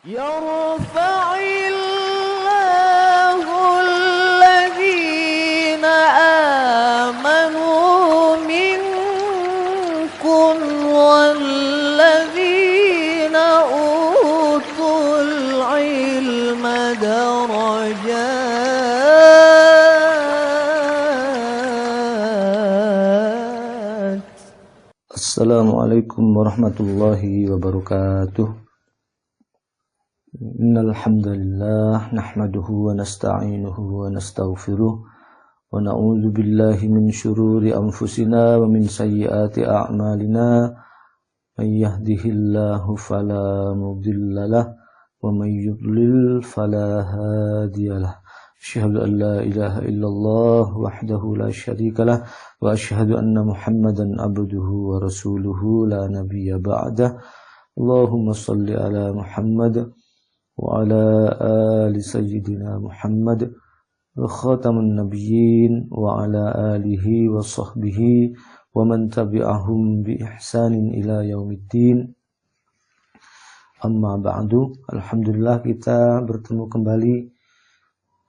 يرفع الله الذين آمنوا منكم والذين أوتوا العلم درجات. Assalamualaikum warahmatullahi wabarakatuh. Innal hamdalillah nahmaduhu wa nasta'inuhu wa nastaghfiruh wa na'udzu billahi min syururi anfusina wa min sayyiati a'malina. May yahdihillahu fala mudhillalah wa may yudlil fala hadiyalah. Asyhadu an la ilaha illallah wahdahu la syarikalah wa asyhadu anna Muhammadan abduhu wa rasuluhu la nabiyya ba'dah. Allahumma shalli ala Muhammad wa ala ali sayyidina Muhammad wa khatamun nabiyyin wa ala alihi wa sahbihi wa man tabi'ahum bi ihsanin ila yaumiddin. Amma ba'du. Alhamdulillah kita bertemu kembali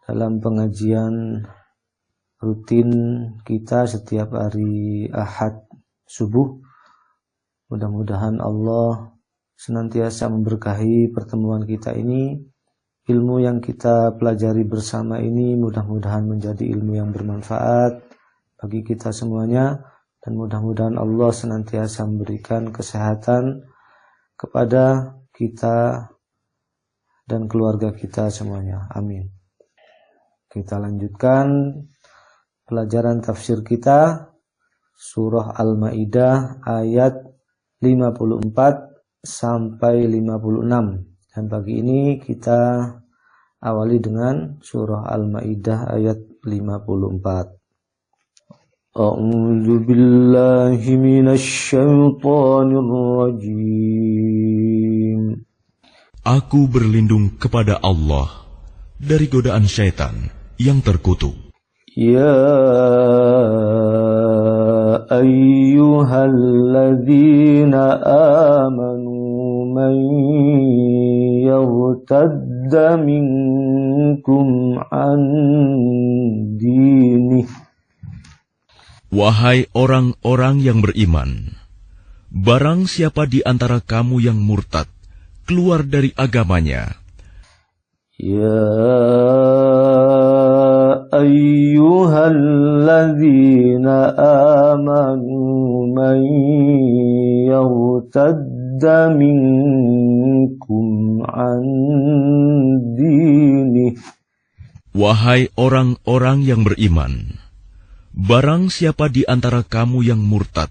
dalam pengajian rutin kita setiap hari Ahad subuh. Mudah-mudahan Allah senantiasa memberkahi pertemuan kita ini. Ilmu yang kita pelajari bersama ini mudah-mudahan menjadi ilmu yang bermanfaat bagi kita semuanya, dan mudah-mudahan Allah senantiasa memberikan kesehatan kepada kita dan keluarga kita semuanya. Amin. Kita lanjutkan pelajaran tafsir kita, surah Al-Maidah ayat 54 sampai 56. Dan pagi ini kita awali dengan surah Al-Maidah ayat 54. A'udzu billahi minasy syaithanir rajim. Aku berlindung kepada Allah dari godaan syaitan yang terkutuk. Ya ayyuhalladzina amanu man yartadda minkum an dinih. Wahai orang-orang yang beriman, barang siapa di antara kamu yang murtad keluar dari agamanya, ya ayyuhalladzina amanu man yartadda minkum an dinih. Wahai orang-orang yang beriman, barang siapa di antara kamu yang murtad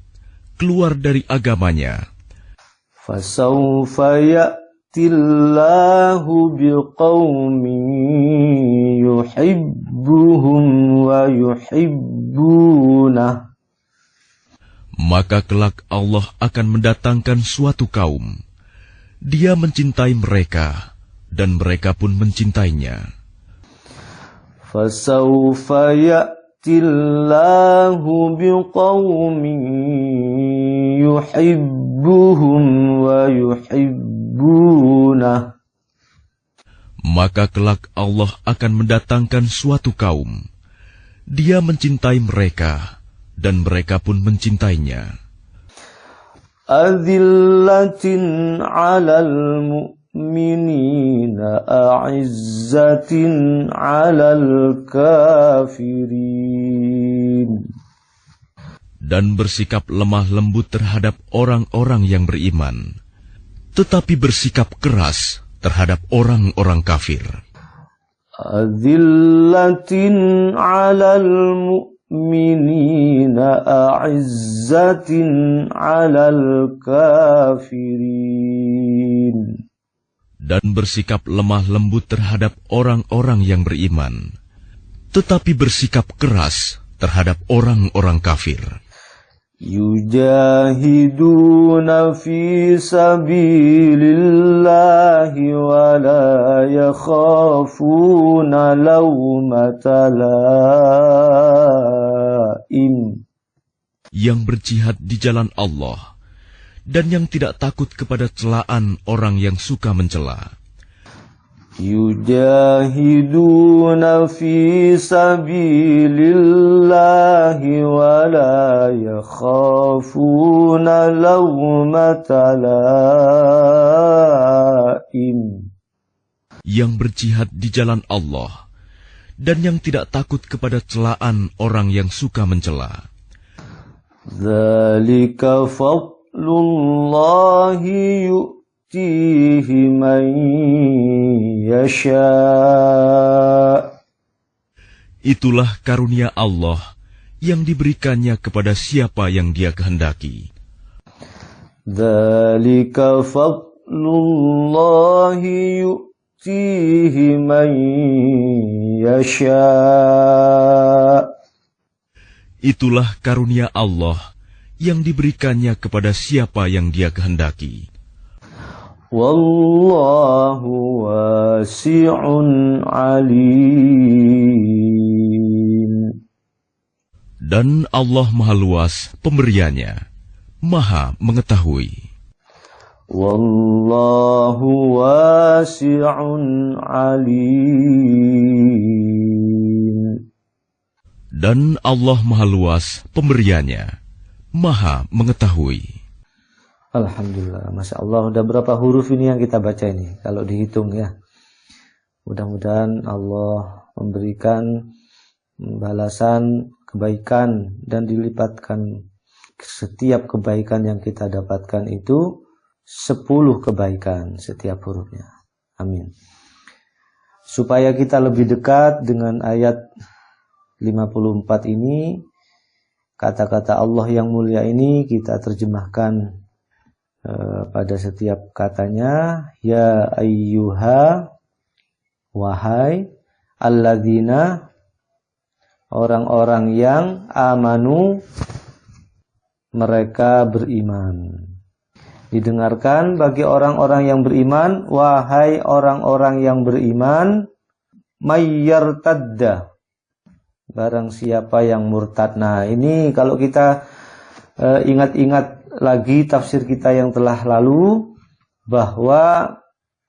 keluar dari agamanya, fasawfa ya'tillahu biqaumin yuhibbuhum wa yuhibbunah. Maka kelak Allah akan mendatangkan suatu kaum, Dia mencintai mereka dan mereka pun mencintainya. Fasawfa ya'tillahu biqaumin yuhibbuhum wa yuhibbunah. Maka kelak Allah akan mendatangkan suatu kaum, Dia mencintai mereka dan mereka pun mencintainya. Azillatin 'alal mu'minina a'izzatin 'alal kafirin. Dan bersikap lemah lembut terhadap orang-orang yang beriman, tetapi bersikap keras terhadap orang-orang kafir. Azillatin 'alal mu'minina a'izzatin 'alal kafirin. Dan bersikap lemah lembut terhadap orang-orang yang beriman, tetapi bersikap keras terhadap orang-orang kafir. Yujahiduna fi sabilillahi wa la yakhafuna lawmata laim. Yang berjihad di jalan Allah dan yang tidak takut kepada celaan orang yang suka mencela. yujahiduna fi sabilillahi wa la yakhafuna lawmata laim. Yang berjihad di jalan Allah dan yang tidak takut kepada celaan orang yang suka mencela. Dzalika fadlullahi yu'tihi man yasha. Itulah karunia Allah yang diberikannya kepada siapa yang Dia kehendaki. Dzalika fadlullahi yu'tihi man yasha. Itulah karunia Allah yang diberikannya kepada siapa yang Dia kehendaki. Wallahu wasi'un alim. Dan Allah Maha Luas pemberiannya, Maha mengetahui. Wallahu wasi'un alim. Dan Allah Maha Luas pemberiannya, Maha mengetahui. Alhamdulillah, Masya Allah, udah berapa huruf ini yang kita baca ini, kalau dihitung ya. Mudah-mudahan Allah memberikan balasan kebaikan dan dilipatkan setiap kebaikan yang kita dapatkan itu 10 kebaikan setiap hurufnya. Amin. Supaya kita lebih dekat dengan ayat 54 ini, kata-kata Allah yang mulia ini kita terjemahkan pada setiap katanya. Ya ayyuha, wahai alladzina, orang-orang yang amanu, mereka beriman. Didengarkan bagi orang-orang yang beriman, wahai orang-orang yang beriman, mayyartadda, barang siapa yang murtad. Nah, ini kalau kita ingat-ingat lagi tafsir kita yang telah lalu, bahwa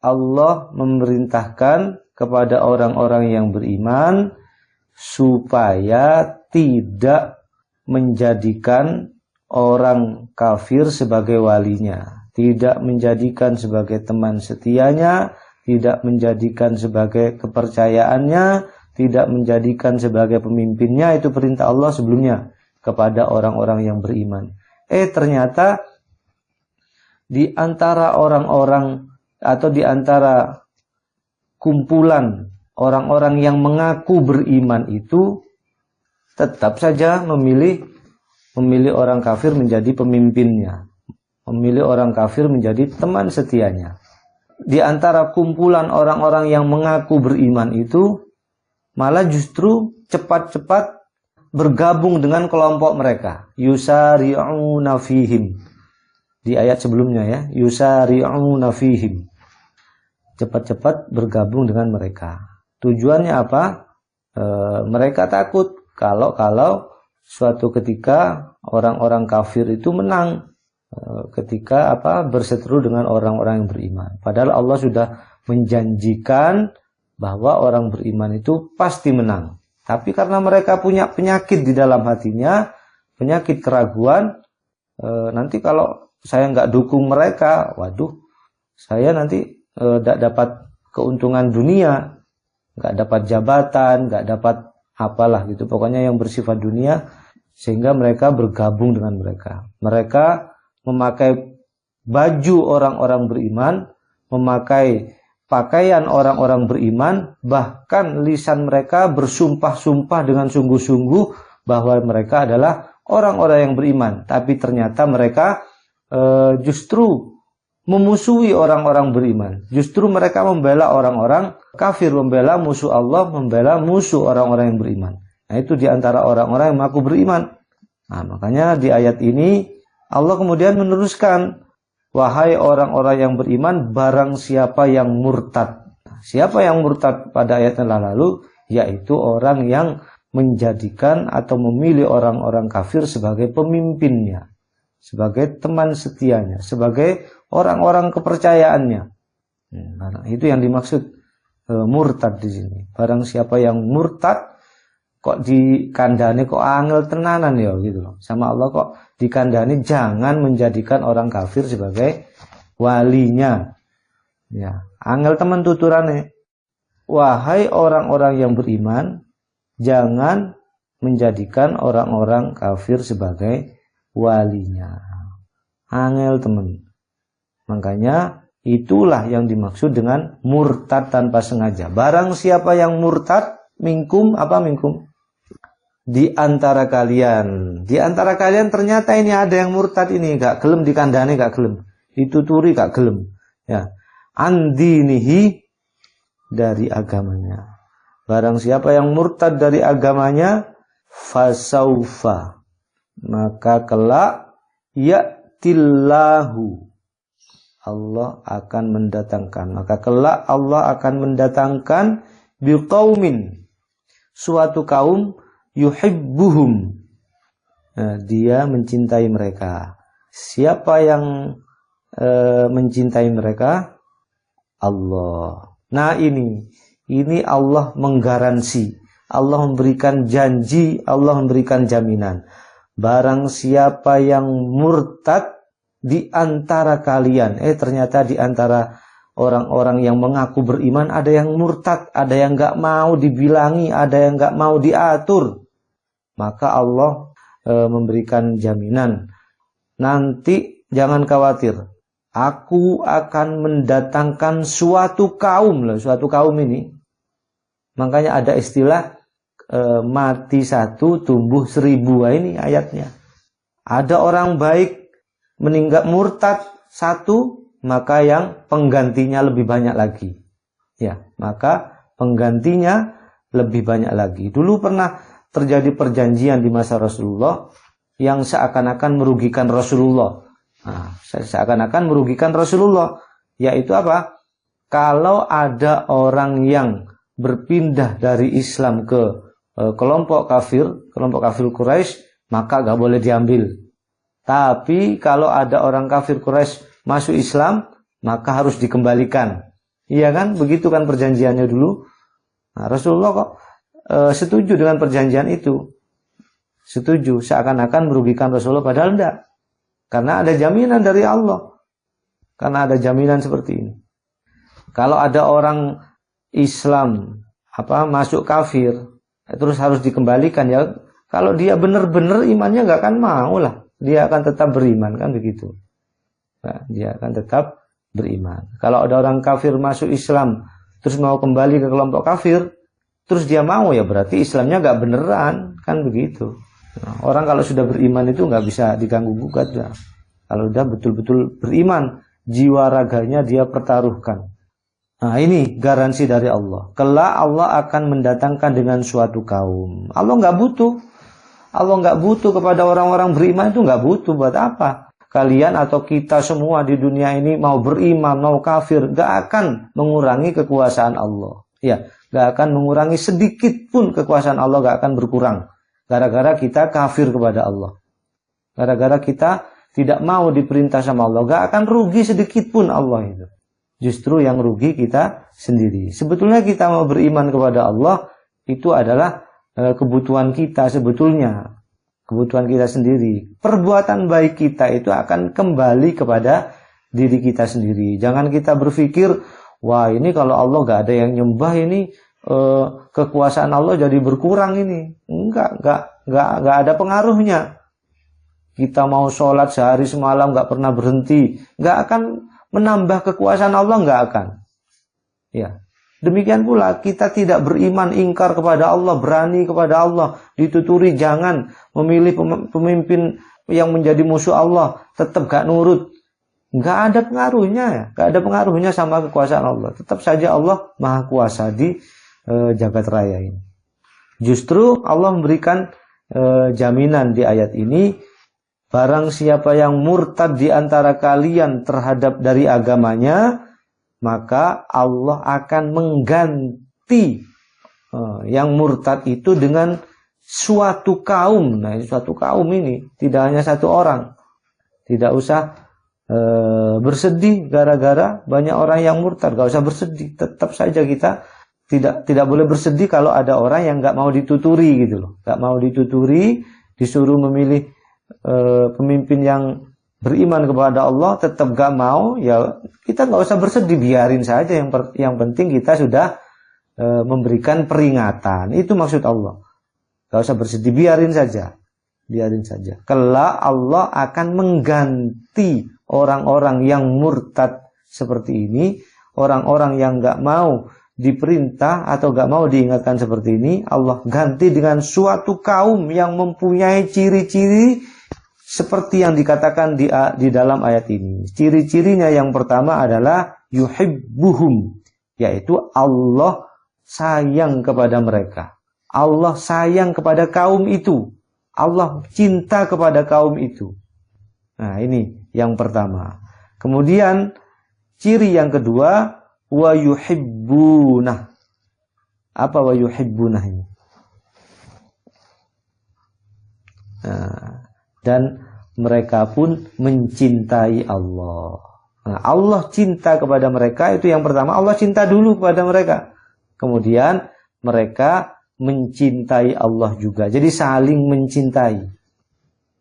Allah memerintahkan kepada orang-orang yang beriman supaya tidak menjadikan orang kafir sebagai walinya, tidak menjadikan sebagai teman setianya, tidak menjadikan sebagai kepercayaannya, tidak menjadikan sebagai pemimpinnya. Itu perintah Allah sebelumnya kepada orang-orang yang beriman. Ternyata di antara orang-orang atau di antara kumpulan orang-orang yang mengaku beriman itu tetap saja memilih orang kafir menjadi pemimpinnya, memilih orang kafir menjadi teman setianya. Di antara kumpulan orang-orang yang mengaku beriman itu malah justru cepat-cepat bergabung dengan kelompok mereka. Yusari'una fihim. Di ayat sebelumnya ya, yusari'una fihim. Cepat-cepat bergabung dengan mereka. Tujuannya apa? Mereka takut kalau suatu ketika orang-orang kafir itu menang, ketika berseteru dengan orang-orang yang beriman. Padahal Allah sudah menjanjikan bahwa orang beriman itu pasti menang. Tapi karena mereka punya penyakit di dalam hatinya, penyakit keraguan, nanti kalau saya nggak dukung mereka, waduh, saya nanti nggak dapat keuntungan dunia, nggak dapat jabatan, nggak dapat apalah gitu. Pokoknya yang bersifat dunia, sehingga mereka bergabung dengan mereka. Mereka memakai baju orang-orang beriman, memakai pakaian orang-orang beriman, bahkan lisan mereka bersumpah-sumpah dengan sungguh-sungguh bahwa mereka adalah orang-orang yang beriman. Tapi ternyata mereka justru memusuhi orang-orang beriman. Justru mereka membela orang-orang kafir, membela musuh Allah, membela musuh orang-orang yang beriman. Nah, itu diantara orang-orang yang mengaku beriman. Nah, makanya di ayat ini Allah kemudian meneruskan, wahai orang-orang yang beriman, barang siapa yang murtad. Siapa yang murtad pada ayat yang lalu? Yaitu orang yang menjadikan atau memilih orang-orang kafir sebagai pemimpinnya, sebagai teman setianya, sebagai orang-orang kepercayaannya. Nah, itu yang dimaksud murtad di sini. Barang siapa yang murtad, kok dikandani kok angel tenanan ya gitu loh. Sama Allah kok dikandani jangan menjadikan orang kafir sebagai walinya. Ya, angel teman tuturane. Wahai orang-orang yang beriman, jangan menjadikan orang-orang kafir sebagai walinya. Angel teman. Makanya itulah yang dimaksud dengan murtad tanpa sengaja. Barang siapa yang murtad, minkum, apa minkum? Di antara kalian. Di antara kalian ternyata ini ada yang murtad ini. Gak gelem dikandani, gak gelem. Dituturi, gak gelem. Ya. Andinihi, dari agamanya. Barang siapa yang murtad dari agamanya, fasaufa, maka kelak ya'tillahu, Allah akan mendatangkan. Maka kelak Allah akan mendatangkan biqaumin, suatu kaum, yuhibbuhum, nah, dia mencintai mereka. Siapa yang mencintai mereka? Allah. Nah ini Allah menggaransi, Allah memberikan janji, Allah memberikan jaminan. Barang siapa yang murtad di antara kalian, ternyata di antara orang-orang yang mengaku beriman ada yang murtad, ada yang gak mau dibilangi, ada yang gak mau diatur. Maka Allah memberikan jaminan. Nanti jangan khawatir, aku akan mendatangkan suatu kaum. Suatu kaum ini, makanya ada istilah mati satu tumbuh 1000. Ini ayatnya. Ada orang baik meninggal murtad satu, maka yang penggantinya lebih banyak lagi. Ya, maka penggantinya lebih banyak lagi. Dulu pernah terjadi perjanjian di masa Rasulullah yang seakan-akan merugikan Rasulullah. Nah, seakan-akan merugikan Rasulullah, yaitu apa? Kalau ada orang yang berpindah dari Islam ke kelompok kafir Quraisy, maka gak boleh diambil. Tapi kalau ada orang kafir Quraisy masuk Islam, maka harus dikembalikan. Iya kan? Begitu kan perjanjiannya dulu. Nah, Rasulullah kok setuju dengan perjanjian itu. Setuju, seakan-akan merugikan Rasulullah, padahal enggak. Karena ada jaminan dari Allah. Karena ada jaminan seperti ini. Kalau ada orang Islam masuk kafir, terus harus dikembalikan, ya kalau dia benar-benar imannya nggak akan mau lah, dia akan tetap beriman, kan begitu. Nah, dia akan tetap beriman. Kalau ada orang kafir masuk Islam terus mau kembali ke kelompok kafir, terus dia mau, ya berarti Islamnya nggak beneran, kan begitu. Nah, orang kalau sudah beriman itu nggak bisa diganggu gugat ya. Kalau udah betul-betul beriman, jiwa raganya dia pertaruhkan. Nah ini garansi dari Allah. Kelak Allah akan mendatangkan dengan suatu kaum. Allah nggak butuh kepada orang-orang beriman, itu nggak butuh. Buat apa? Kalian atau kita semua di dunia ini mau beriman, mau kafir, nggak akan mengurangi kekuasaan Allah. Ya, nggak akan mengurangi sedikit pun kekuasaan Allah, nggak akan berkurang. Gara-gara kita kafir kepada Allah. Gara-gara kita tidak mau diperintah sama Allah, gak akan rugi sedikit pun Allah itu. Justru yang rugi kita sendiri. Sebetulnya kita mau beriman kepada Allah, itu adalah kebutuhan kita sebetulnya. Kebutuhan kita sendiri. Perbuatan baik kita itu akan kembali kepada diri kita sendiri. Jangan kita berpikir, wah ini kalau Allah gak ada yang nyembah ini, kekuasaan Allah jadi berkurang ini. Enggak ada pengaruhnya. Kita mau sholat sehari semalam gak pernah berhenti, gak akan menambah kekuasaan Allah, gak akan. Ya, demikian pula kita tidak beriman, ingkar kepada Allah, berani kepada Allah, dituturi jangan memilih pemimpin yang menjadi musuh Allah, tetap gak nurut. Gak ada pengaruhnya ya, gak ada pengaruhnya sama kekuasaan Allah. Tetap saja Allah maha kuasa di jagat raya ini. Justru Allah memberikan jaminan di ayat ini, barang siapa yang murtad di antara kalian terhadap dari agamanya, maka Allah akan mengganti yang murtad itu dengan suatu kaum. Nah, suatu kaum ini tidak hanya satu orang. Tidak usah bersedih gara-gara banyak orang yang murtad, gak usah bersedih. Tetap saja kita tidak boleh bersedih kalau ada orang yang nggak mau dituturi gitu loh, nggak mau dituturi, disuruh memilih pemimpin yang beriman kepada Allah tetap nggak mau, ya kita nggak usah bersedih, biarin saja. Yang penting kita sudah memberikan peringatan, itu maksud Allah. Nggak usah bersedih, biarin saja. Kelak Allah akan mengganti orang-orang yang murtad seperti ini, orang-orang yang nggak mau diperintah atau nggak mau diingatkan seperti ini, Allah ganti dengan suatu kaum yang mempunyai ciri-ciri seperti yang dikatakan di dalam ayat ini. Ciri-cirinya yang pertama adalah yuhibbuhum, yaitu Allah sayang kepada mereka. Allah sayang kepada kaum itu. Allah cinta kepada kaum itu. Nah, ini yang pertama. Kemudian ciri yang kedua, wa yuhibbunah. Apa wa yuhibbunah ini? Nah, dan mereka pun mencintai Allah. Nah, Allah cinta kepada mereka, itu yang pertama. Allah cinta dulu kepada mereka. Kemudian mereka mencintai Allah juga. Jadi saling mencintai.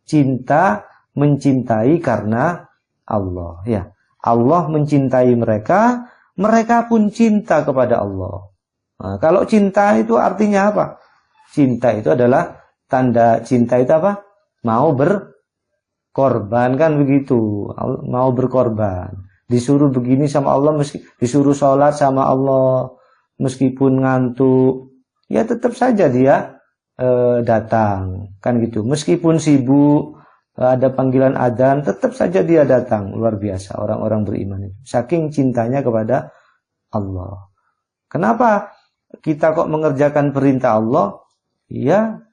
Cinta mencintai karena Allah. Ya, Allah mencintai mereka, mereka pun cinta kepada Allah. Nah, kalau cinta itu artinya apa? Cinta itu adalah tanda cinta itu apa? Mau berkorban, kan begitu. Mau berkorban. Disuruh begini sama Allah, disuruh sholat sama Allah, meskipun ngantuk, ya tetap saja dia datang, kan gitu. Meskipun sibuk, ada panggilan adzan, tetap saja dia datang. Luar biasa orang-orang beriman itu, saking cintanya kepada Allah. Kenapa kita kok mengerjakan perintah Allah? Ya,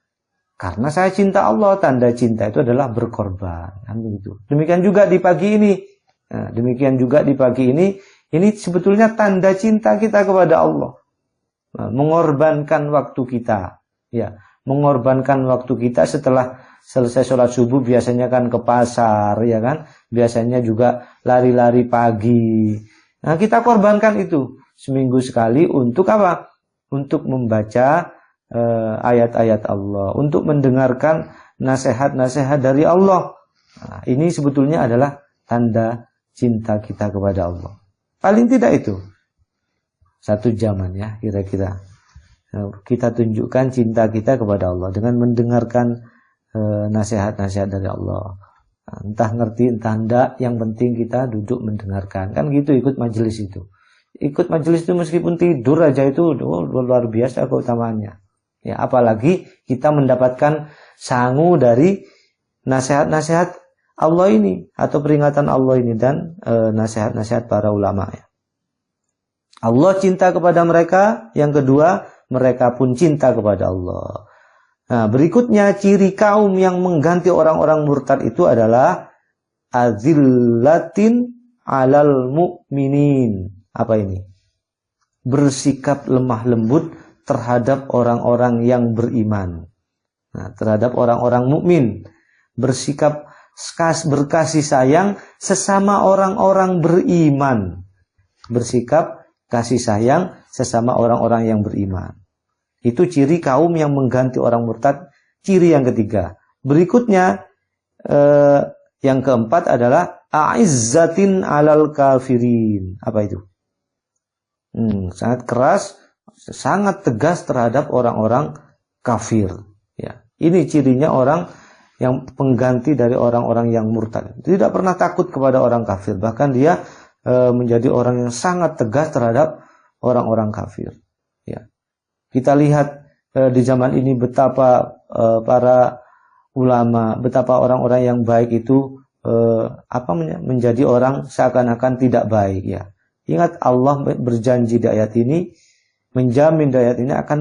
karena saya cinta Allah. Tanda cinta itu adalah berkorban, kan begitu. Demikian juga di pagi ini. Nah, demikian juga di pagi ini. Ini sebetulnya tanda cinta kita kepada Allah. Nah, mengorbankan waktu kita, ya, mengorbankan waktu kita setelah selesai sholat subuh, biasanya kan ke pasar, ya kan, biasanya juga lari-lari pagi. Nah, kita korbankan itu seminggu sekali untuk apa? Untuk membaca ayat-ayat Allah, untuk mendengarkan nasihat-nasihat dari Allah. Nah, ini sebetulnya adalah tanda cinta kita kepada Allah. Paling tidak itu 1 jaman, ya, kira-kira kita tunjukkan cinta kita kepada Allah dengan mendengarkan nasihat-nasihat dari Allah. Entah ngerti entah enggak, yang penting kita duduk mendengarkan, kan gitu. Ikut majelis itu, meskipun tidur aja itu luar biasa keutamaannya, ya. Apalagi kita mendapatkan sangu dari nasihat-nasihat Allah ini, atau peringatan Allah ini, dan nasihat-nasihat para ulama, ya. Allah cinta kepada mereka. Yang kedua, mereka pun cinta kepada Allah. Nah, berikutnya ciri kaum yang mengganti orang-orang murtad itu adalah azillatin alal mu'minin. Apa ini? Bersikap lemah lembut terhadap orang-orang yang beriman. Nah, terhadap orang-orang mukmin. Bersikap berkasih sayang sesama orang-orang beriman. Bersikap kasih sayang sesama orang-orang yang beriman. Itu ciri kaum yang mengganti orang murtad. Ciri yang ketiga. Berikutnya, yang keempat adalah a'izzatin alal kafirin. Apa itu? Sangat keras, sangat tegas terhadap orang-orang kafir. Ya, ini cirinya orang yang pengganti dari orang-orang yang murtad. Tidak pernah takut kepada orang kafir. Bahkan dia menjadi orang yang sangat tegas terhadap orang-orang kafir. Ya. Kita lihat di zaman ini betapa para ulama, betapa orang-orang yang baik itu menjadi orang seakan-akan tidak baik, ya. Ingat, Allah berjanji di ayat ini, menjamin di ayat ini akan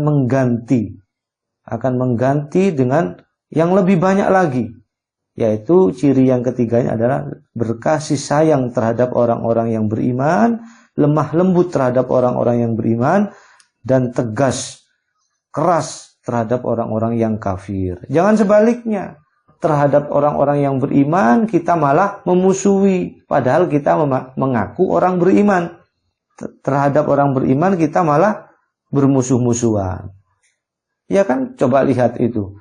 mengganti dengan yang lebih banyak lagi, yaitu ciri yang ketiganya adalah berkasih sayang terhadap orang-orang yang beriman, lemah lembut terhadap orang-orang yang beriman, dan tegas, keras terhadap orang-orang yang kafir. Jangan sebaliknya, terhadap orang-orang yang beriman kita malah memusuhi, padahal kita mengaku orang beriman. Terhadap orang beriman kita malah bermusuh-musuhan. Ya kan, coba lihat itu.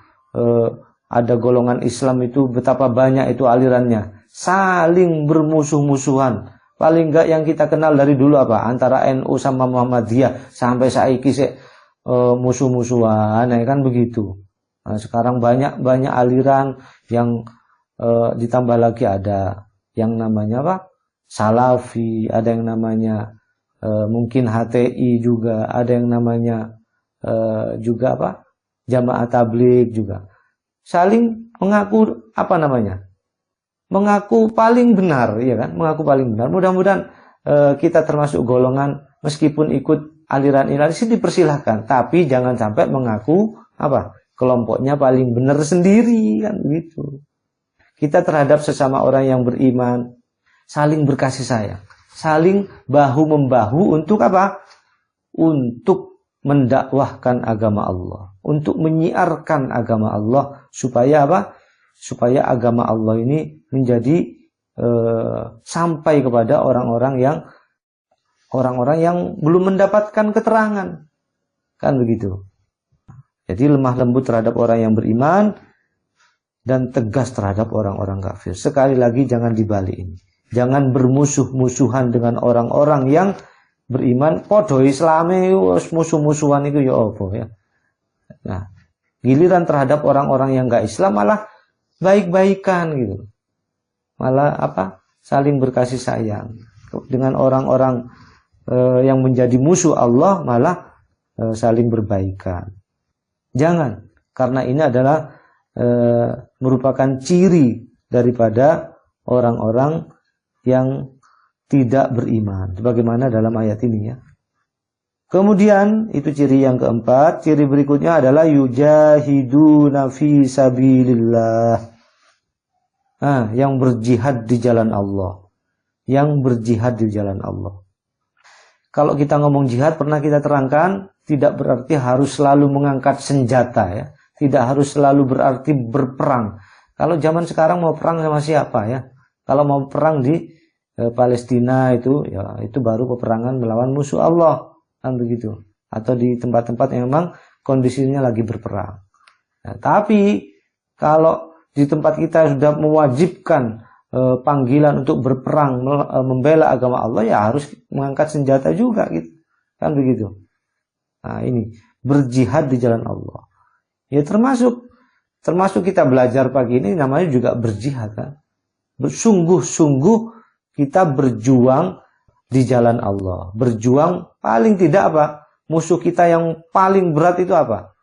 Ada golongan Islam itu betapa banyak itu alirannya. Saling bermusuh-musuhan. Paling enggak yang kita kenal dari dulu apa? Antara NU sama Muhammadiyah. Sampai saiki musuh-musuhan. Ya kan begitu. Nah, sekarang banyak aliran yang ditambah lagi ada yang namanya apa? Salafi, ada yang namanya mungkin HTI juga, ada yang namanya juga apa? Jamaah tabligh juga. Saling mengaku apa namanya? Mengaku paling benar, ya kan? Mengaku paling benar. Mudah-mudahan kita termasuk golongan meskipun ikut aliran-aliran ini dipersilahkan, tapi jangan sampai mengaku apa? Kelompoknya paling benar sendiri kan gitu. Kita terhadap sesama orang yang beriman saling berkasih sayang, saling bahu-membahu untuk apa? Untuk mendakwahkan agama Allah, untuk menyiarkan agama Allah supaya apa? Supaya agama Allah ini menjadi sampai kepada orang-orang yang belum mendapatkan keterangan. Kan begitu. Jadi lemah lembut terhadap orang yang beriman dan tegas terhadap orang-orang kafir. Sekali lagi jangan dibalik ini. Jangan bermusuh-musuhan dengan orang-orang yang beriman. Podo Islame musuh-musuhan itu ya apa ya. Nah, giliran terhadap orang-orang yang enggak Islam malah baik-baikan gitu. Malah apa? Saling berkasih sayang. Dengan orang-orang yang menjadi musuh Allah malah saling berbaikan. Jangan, karena ini adalah merupakan ciri daripada orang-orang yang tidak beriman. Sebagaimana dalam ayat ini ya. Kemudian itu ciri yang keempat. Ciri berikutnya adalah yujahiduna fi sabilillah. Yang berjihad di jalan Allah. Yang berjihad di jalan Allah. Kalau kita ngomong jihad pernah kita terangkan, tidak berarti harus selalu mengangkat senjata ya. Tidak harus selalu berarti berperang. Kalau zaman sekarang mau perang sama siapa ya? Kalau mau perang di Palestina itu ya itu baru peperangan melawan musuh Allah kan begitu. Atau di tempat-tempat yang memang kondisinya lagi berperang. Nah, tapi kalau di tempat kita sudah mewajibkan panggilan untuk berperang membela agama Allah ya harus mengangkat senjata juga gitu. Kan begitu. Nah, ini berjihad di jalan Allah. Ya termasuk kita belajar pagi ini namanya juga berjihad kan. Bersungguh-sungguh kita berjuang di jalan Allah. Berjuang paling tidak apa? Musuh kita yang paling berat itu apa?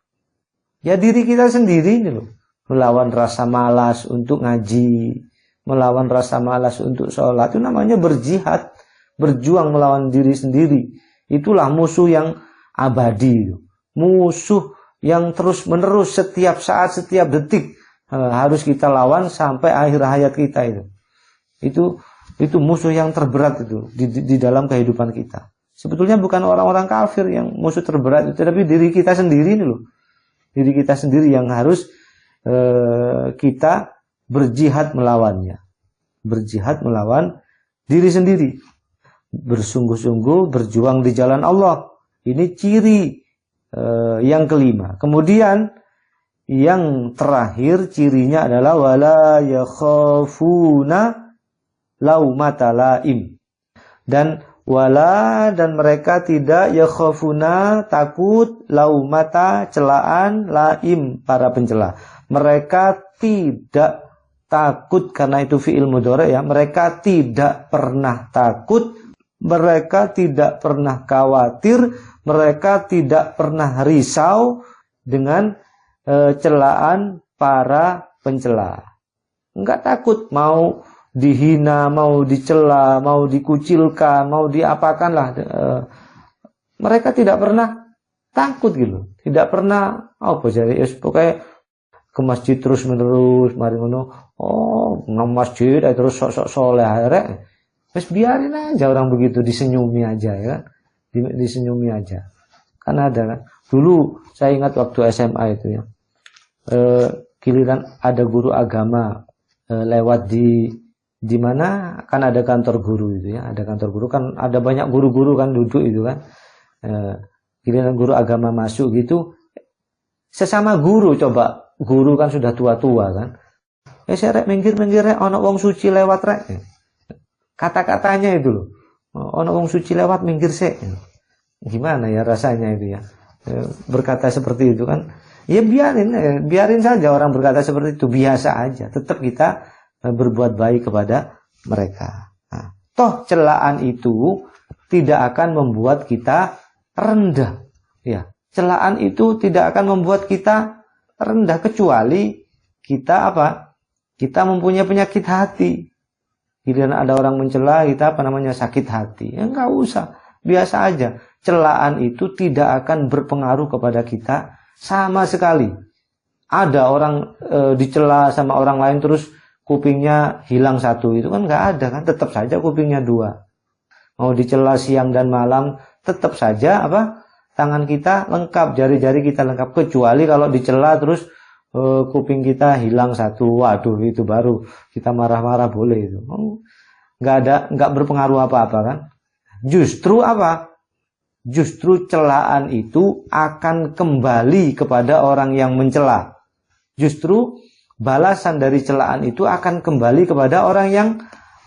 Ya diri kita sendiri ini loh. Melawan rasa malas untuk ngaji, melawan rasa malas untuk sholat, itu namanya berjihad. Berjuang melawan diri sendiri. Itulah musuh yang abadi. Musuh yang terus menerus setiap saat, setiap detik harus kita lawan sampai akhir hayat kita itu musuh yang terberat itu di dalam kehidupan kita. Sebetulnya bukan orang-orang kafir yang musuh terberat itu, tapi diri kita sendiri ini loh. Diri kita sendiri yang harus kita berjihad melawannya. Berjihad melawan diri sendiri. Bersungguh-sungguh berjuang di jalan Allah. Ini ciri yang kelima. Kemudian yang terakhir cirinya adalah wala yakhafuna laumata laim. Dan mereka tidak yakhafuna takut laumata celaan laim para pencela. Mereka tidak takut karena itu fi'il mudhari ya. Mereka tidak pernah takut, mereka tidak pernah khawatir, mereka tidak pernah risau dengan celaan para pencela. Enggak takut mau dihina, mau dicela, mau dikucilkan, mau diapakan lah. Mereka tidak pernah takut gitu. Tidak pernah jadi pokoknya ke masjid terus menerus, mari ngono. Nang masjid terus sok-sok soleh arek. Wis biarin aja orang begitu, disenyumi aja ya kan. Disenyumi aja. Kan ada kan. Dulu saya ingat waktu SMA itu ya. Giliran ada guru agama lewat di mana kan ada kantor guru itu ya. Ada kantor guru kan ada banyak guru-guru kan duduk itu kan. Giliran guru agama masuk gitu, sesama guru coba, guru kan sudah tua-tua kan. Saya minggir-minggir ono wong suci lewat rek. Kata-katanya itu loh. Ono wong suci lewat minggir sik. Gimana ya rasanya itu ya? Berkata seperti itu kan. Ya biarin saja orang berkata seperti itu, biasa aja. Tetap kita berbuat baik kepada mereka. Nah, toh celaan itu tidak akan membuat kita rendah. Ya, celaan itu tidak akan membuat kita rendah kecuali kita apa? Kita mempunyai penyakit hati. Giliran ada orang mencela kita sakit hati. Ya enggak usah, biasa aja. Celaan itu tidak akan berpengaruh kepada kita sama sekali. Ada orang dicela sama orang lain terus kupingnya hilang satu, itu kan enggak ada kan, tetap saja kupingnya dua. Mau dicela siang dan malam, tetap saja apa? Tangan kita lengkap, jari-jari kita lengkap, kecuali kalau dicela terus kuping kita hilang satu, waduh itu baru kita marah-marah boleh itu. Nggak berpengaruh apa-apa kan. Justru apa? Justru celaan itu akan kembali kepada orang yang mencela. Justru balasan dari celaan itu akan kembali kepada orang yang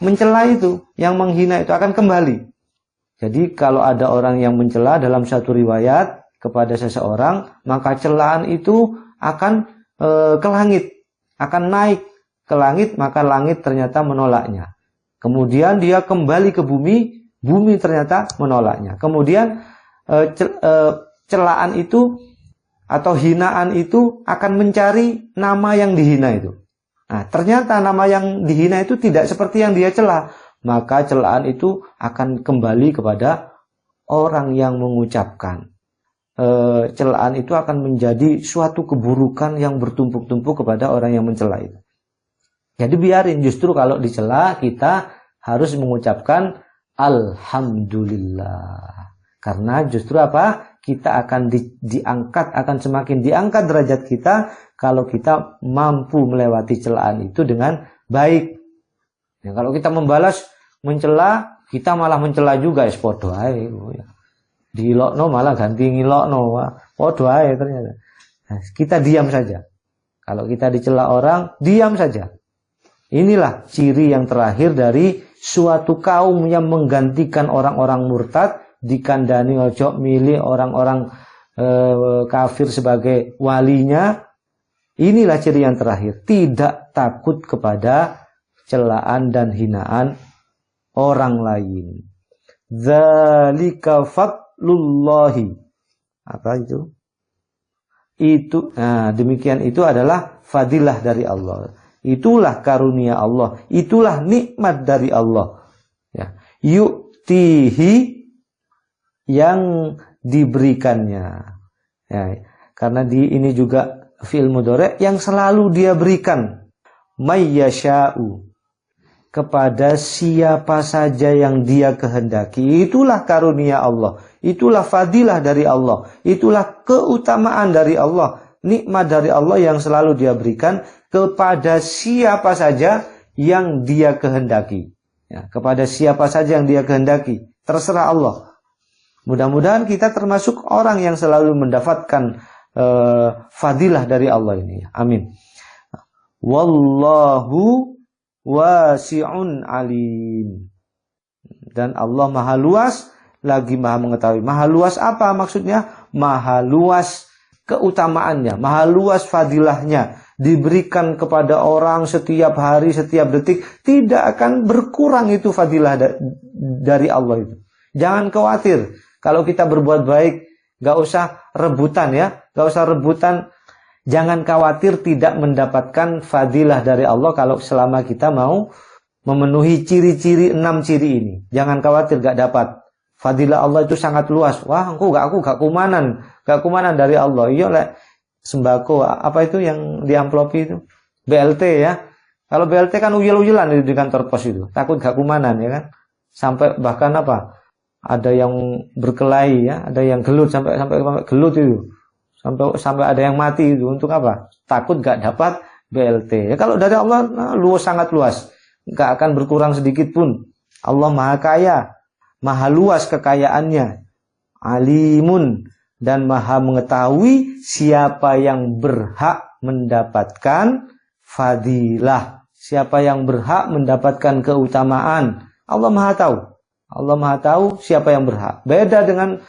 mencela itu, yang menghina itu akan kembali. Jadi kalau ada orang yang mencela dalam satu riwayat kepada seseorang, maka celaan itu akan ke langit, akan naik ke langit, maka langit ternyata menolaknya. Kemudian dia kembali ke bumi, bumi ternyata menolaknya. Kemudian celaan itu atau hinaan itu akan mencari nama yang dihina itu. Nah, ternyata nama yang dihina itu tidak seperti yang dia cela, maka celaan itu akan kembali kepada orang yang mengucapkan. Celaan itu akan menjadi suatu keburukan yang bertumpuk-tumpuk kepada orang yang mencela itu. Jadi biarin, justru kalau dicela kita harus mengucapkan alhamdulillah. Karena justru apa? Kita akan diangkat, akan semakin diangkat derajat kita kalau kita mampu melewati celaan itu dengan baik. Ya, kalau kita membalas mencela, kita malah mencela juga, podo ae. Dilokno malah ganti ngilokno, podo ae ternyata. Nah, kita diam saja. Kalau kita dicela orang, diam saja. Inilah ciri yang terakhir dari suatu kaum yang menggantikan orang-orang murtad, dikandani ojo milih orang-orang kafir sebagai walinya. Inilah ciri yang terakhir, tidak takut kepada celaan dan hinaan orang lain. Dzalika fadlullahi. Apa itu? Demikian itu adalah fadilah dari Allah. Itulah karunia Allah, itulah nikmat dari Allah. Ya, yu'tihi yang diberikannya. Ya, karena ini juga fi'il mudhari' yang selalu dia berikan. Mayyasha'u, kepada siapa saja yang dia kehendaki. Itulah karunia Allah, itulah fadilah dari Allah, itulah keutamaan dari Allah, nikmat dari Allah yang selalu dia berikan kepada siapa saja yang dia kehendaki. Ya, kepada siapa saja yang dia kehendaki, terserah Allah. Mudah-mudahan kita termasuk orang yang selalu mendapatkan fadilah dari Allah ini. Amin. Wallahu wasi'un alim. Dan Allah maha luas, lagi maha mengetahui. Maha luas apa maksudnya? Maha luas keutamaannya, maha luas fadilahnya, diberikan kepada orang setiap hari, setiap detik, tidak akan berkurang itu fadilah dari Allah itu. Jangan khawatir, kalau kita berbuat baik, gak usah rebutan ya, gak usah rebutan, jangan khawatir tidak mendapatkan fadilah dari Allah kalau selama kita mau memenuhi ciri-ciri 6 ciri ini. Jangan khawatir gak dapat. Fadilah Allah itu sangat luas. Wah, aku gak kumanan dari Allah. Iya lah, sembako apa itu yang di amplopi itu? BLT ya. Kalau BLT kan uyel-uyelan di kantor pos itu. Takut gak kumanan ya kan. Sampai bahkan apa? Ada yang berkelahi ya, ada yang gelut sampai gelut itu. Sampai ada yang mati itu. Untuk apa? Takut gak dapat BLT. Ya, kalau dari Allah luas, sangat luas. Gak akan berkurang sedikit pun. Allah maha kaya, maha luas kekayaannya. Alimun, dan Maha mengetahui siapa yang berhak mendapatkan fadilah, siapa yang berhak mendapatkan keutamaan. Allah Maha tahu. Allah Maha tahu siapa yang berhak. Beda dengan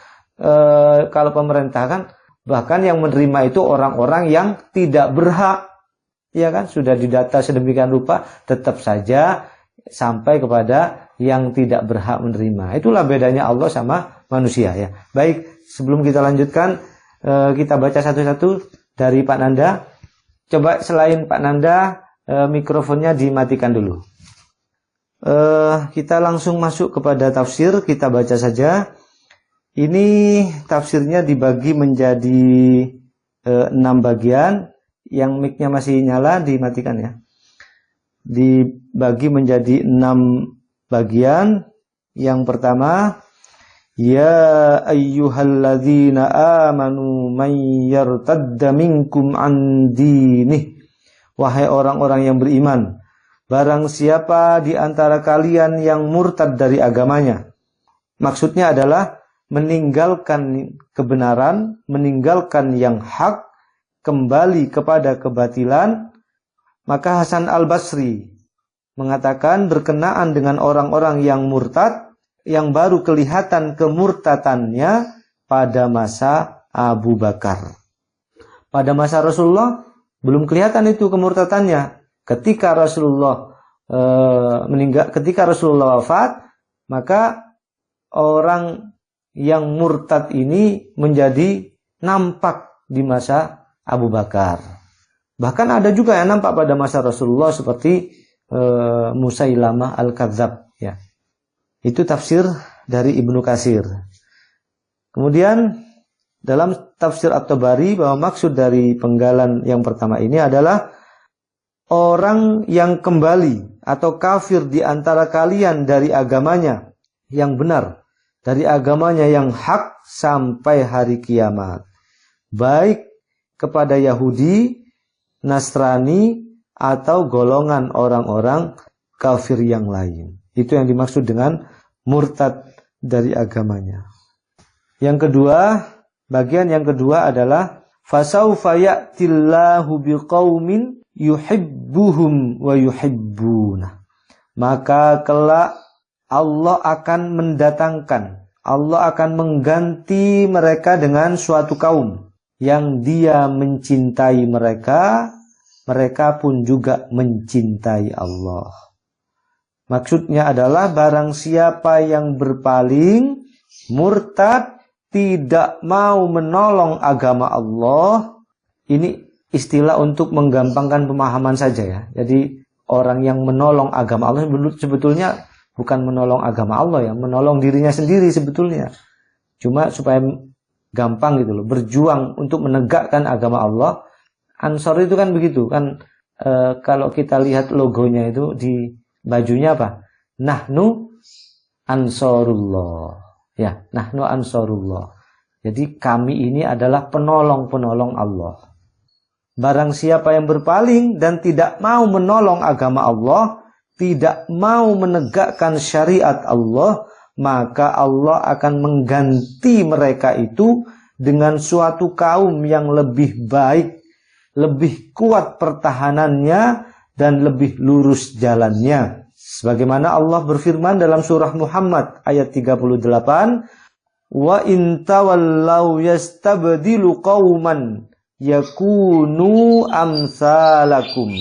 kalau pemerintah kan, bahkan yang menerima itu orang-orang yang tidak berhak. Ya kan, sudah didata sedemikian rupa, tetap saja sampai kepada yang tidak berhak menerima. Itulah bedanya Allah sama manusia ya. Baik, sebelum kita lanjutkan, kita baca satu-satu dari Pak Nanda. Coba selain Pak Nanda, mikrofonnya dimatikan dulu. Kita langsung masuk kepada tafsir, kita baca saja. Ini tafsirnya dibagi menjadi 6 bagian. Yang mic-nya masih nyala dimatikan ya. Dibagi menjadi 6 bagian. Yang pertama, ya ayyuhalladzina amanu man yartadda minkum an dinih. Wahai orang-orang yang beriman, barang siapa di antara kalian yang murtad dari agamanya. Maksudnya adalah meninggalkan kebenaran, meninggalkan yang hak, kembali kepada kebatilan. Maka Hasan Al-Basri mengatakan berkenaan dengan orang-orang yang murtad, yang baru kelihatan kemurtadannya pada masa Abu Bakar. Pada masa Rasulullah belum kelihatan itu kemurtadannya. Ketika Rasulullah ketika Rasulullah wafat, maka orang yang murtad ini menjadi nampak di masa Abu Bakar. Bahkan ada juga yang nampak pada masa Rasulullah seperti Musailamah Al-Kadzab ya. Itu tafsir dari Ibnu Katsir. Kemudian dalam tafsir At-Tabari bahwa maksud dari penggalan yang pertama ini adalah orang yang kembali atau kafir di antara kalian dari agamanya yang benar, dari agamanya yang hak sampai hari kiamat. Baik kepada Yahudi, Nasrani, atau golongan orang-orang kafir yang lain. Itu yang dimaksud dengan murtad dari agamanya. Yang kedua, bagian yang kedua adalah fasaufa ya'tillahu biqaumin yuhibbuhum wa yuhibbuna. Maka kelak Allah akan mendatangkan, Allah akan mengganti mereka dengan suatu kaum yang dia mencintai mereka, mereka pun juga mencintai Allah. Maksudnya adalah barang siapa yang berpaling, murtad, tidak mau menolong agama Allah, ini istilah untuk menggampangkan pemahaman saja ya. Jadi orang yang menolong agama Allah sebetulnya bukan menolong agama Allah ya, menolong dirinya sendiri sebetulnya. Cuma supaya gampang gitu loh, berjuang untuk menegakkan agama Allah. Ansor itu kan begitu kan, kalau kita lihat logonya itu di bajunya apa? Nahnu Ansorullah. Ya, Nahnu Ansorullah. Jadi kami ini adalah penolong-penolong Allah. Barang siapa yang berpaling dan tidak mau menolong agama Allah, tidak mau menegakkan syariat Allah, maka Allah akan mengganti mereka itu dengan suatu kaum yang lebih baik, lebih kuat pertahanannya, dan lebih lurus jalannya. Sebagaimana Allah berfirman dalam surah Muhammad ayat 38, wa in tawallaw yastabdilu qauman yakunu amsalakum.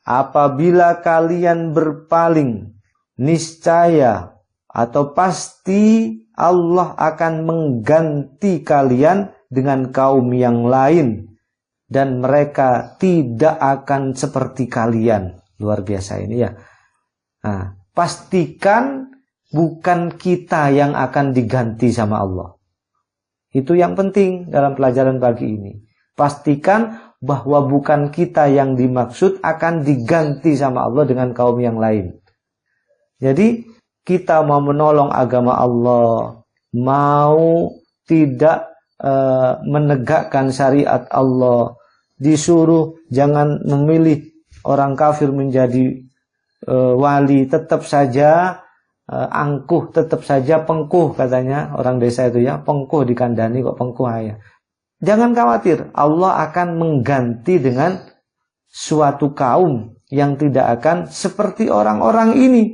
Apabila kalian berpaling, niscaya atau pasti Allah akan mengganti kalian dengan kaum yang lain, dan mereka tidak akan seperti kalian. Luar biasa ini ya. Nah, pastikan bukan kita yang akan diganti sama Allah. Itu yang penting dalam pelajaran pagi ini. Pastikan bahwa bukan kita yang dimaksud akan diganti sama Allah dengan kaum yang lain. Jadi kita mau menolong agama Allah, mau tidak menegakkan syariat Allah, disuruh jangan memilih orang kafir menjadi wali, tetap saja angkuh, tetap saja pengkuh katanya orang desa itu ya, pengkuh dikandani kok pengkuh ayah. Jangan khawatir, Allah akan mengganti dengan suatu kaum yang tidak akan seperti orang-orang ini.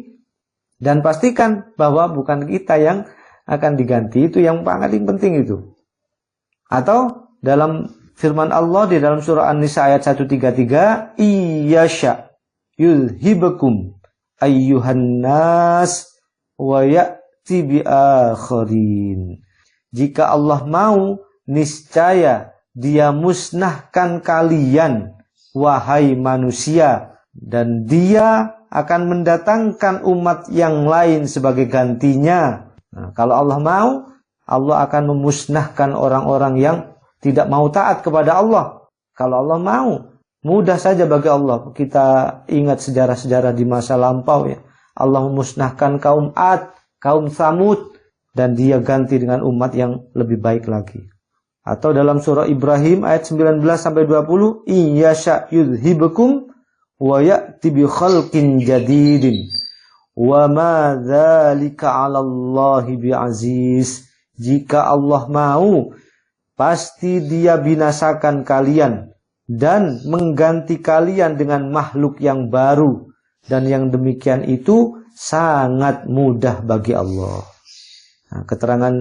Dan pastikan bahwa bukan kita yang akan diganti, itu yang paling penting itu. Atau dalam firman Allah di dalam surah An-Nisa ayat 133, iyasya yulhibakum ayyuhan nas wa ya'ti bi akharin. Jika Allah mau, niscaya Dia musnahkan kalian wahai manusia, dan Dia akan mendatangkan umat yang lain sebagai gantinya. Nah, kalau Allah mau, Allah akan memusnahkan orang-orang yang tidak mau taat kepada Allah. Kalau Allah mau, mudah saja bagi Allah. Kita ingat sejarah-sejarah di masa lampau ya. Allah memusnahkan kaum Ad, kaum Tsamud, dan Dia ganti dengan umat yang lebih baik lagi. Atau dalam surah Ibrahim ayat 19-20, iyasya yudhibukum wa ya'ti bi khalqin jadidin wa ma dzalika 'alallahi bi'aziz. Jika Allah mau, pasti Dia binasakan kalian dan mengganti kalian dengan makhluk yang baru, dan yang demikian itu sangat mudah bagi Allah. Nah, keterangan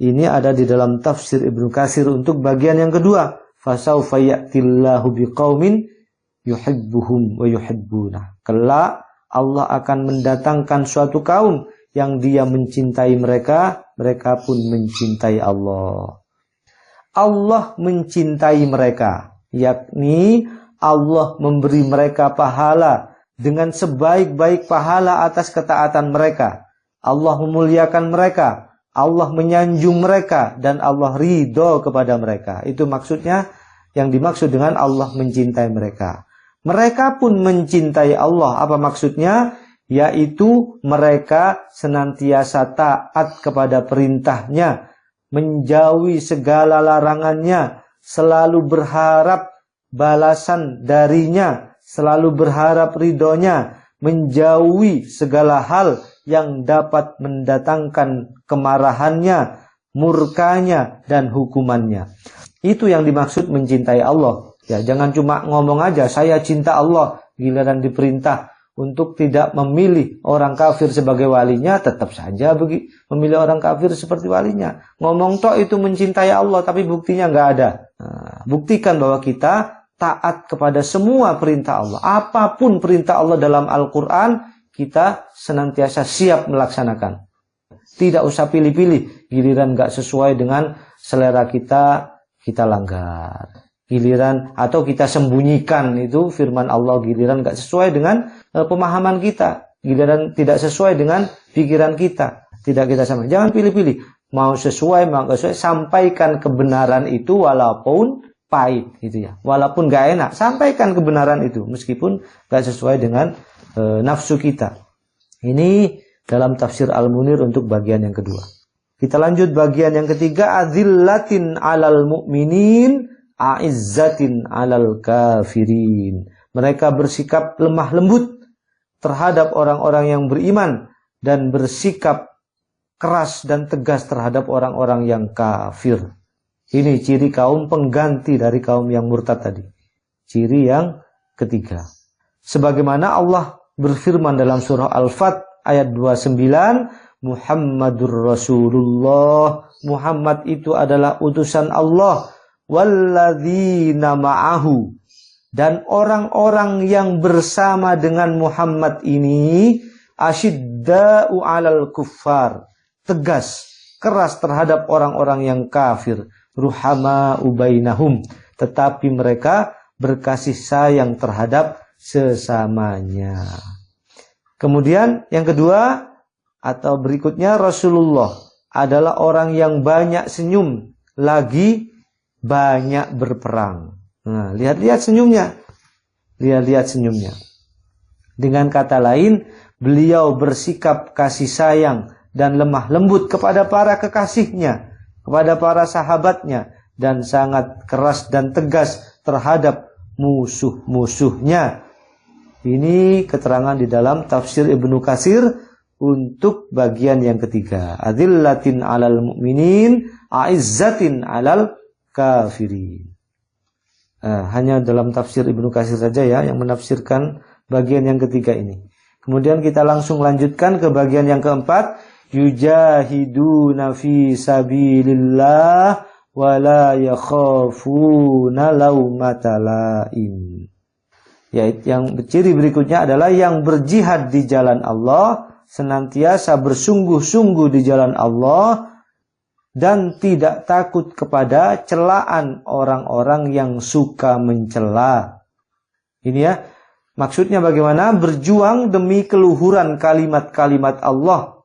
ini ada di dalam tafsir Ibnu Katsir untuk bagian yang kedua. Fasaufa ya'tillahu biqaumin yuhibbuhum wa yuhibbunah. Kelak Allah akan mendatangkan suatu kaum yang Dia mencintai mereka, mereka pun mencintai Allah. Allah mencintai mereka, yakni Allah memberi mereka pahala dengan sebaik-baik pahala atas ketaatan mereka. Allah memuliakan mereka, Allah menyanjung mereka, dan Allah ridho kepada mereka. Itu maksudnya, yang dimaksud dengan Allah mencintai mereka. Mereka pun mencintai Allah. Apa maksudnya? Yaitu mereka senantiasa taat kepada perintahnya, menjauhi segala larangannya, selalu berharap balasan darinya, selalu berharap ridhonya, menjauhi segala hal yang dapat mendatangkan kemarahannya, murkanya, dan hukumannya. Itu yang dimaksud mencintai Allah. Ya, jangan cuma ngomong aja, saya cinta Allah, giliran diperintah untuk tidak memilih orang kafir sebagai walinya, tetap saja memilih orang kafir seperti walinya. Ngomong tok itu mencintai Allah, tapi buktinya nggak ada. Nah, buktikan bahwa kita taat kepada semua perintah Allah. Apapun perintah Allah dalam Al-Quran, kita senantiasa siap melaksanakan. Tidak usah pilih-pilih. Giliran nggak sesuai dengan selera kita, kita langgar. Giliran atau kita sembunyikan itu firman Allah, giliran nggak sesuai dengan pemahaman kita, giliran tidak sesuai dengan pikiran kita, tidak kita sama. Jangan pilih-pilih, mau sesuai mau nggak sesuai, sampaikan kebenaran itu walaupun pahit gitu ya, walaupun nggak enak, sampaikan kebenaran itu meskipun nggak sesuai dengan nafsu kita. Ini dalam tafsir Al-Munir untuk bagian yang kedua. Kita lanjut bagian yang ketiga, adzillatin 'alal mu'minin a'izzatin 'alal kafirin. Mereka bersikap lemah lembut terhadap orang-orang yang beriman dan bersikap keras dan tegas terhadap orang-orang yang kafir. Ini ciri kaum pengganti dari kaum yang murtad tadi. Ciri yang ketiga. Sebagaimana Allah berfirman dalam surah Al-Fat ayat 29, Muhammadur Rasulullah, Muhammad itu adalah utusan Allah, walladzina ma'ahu, dan orang-orang yang bersama dengan Muhammad ini asyidda'u 'alal kuffar, tegas, keras terhadap orang-orang yang kafir, ruhama'u bainahum, tetapi mereka berkasih sayang terhadap sesamanya. Kemudian yang kedua atau berikutnya, Rasulullah adalah orang yang banyak senyum, lagi banyak berperang. Nah, lihat-lihat senyumnya. Lihat-lihat senyumnya. Dengan kata lain, beliau bersikap kasih sayang dan lemah lembut kepada para kekasihnya, kepada para sahabatnya, dan sangat keras dan tegas terhadap musuh-musuhnya. Ini keterangan di dalam tafsir Ibnu Katsir untuk bagian yang ketiga. Adzillatin 'alal mu'minin, a'izzatin 'alal kafirin. Hanya dalam tafsir Ibnu Katsir saja ya yang menafsirkan bagian yang ketiga ini. Kemudian kita langsung lanjutkan ke bagian yang keempat, yujahiduna fi sabilillah wa la yakhafuna laumata laim. Yaitu yang ciri berikutnya adalah yang berjihad di jalan Allah, senantiasa bersungguh-sungguh di jalan Allah dan tidak takut kepada celaan orang-orang yang suka mencela. Ini ya, maksudnya bagaimana? Berjuang demi keluhuran kalimat-kalimat Allah,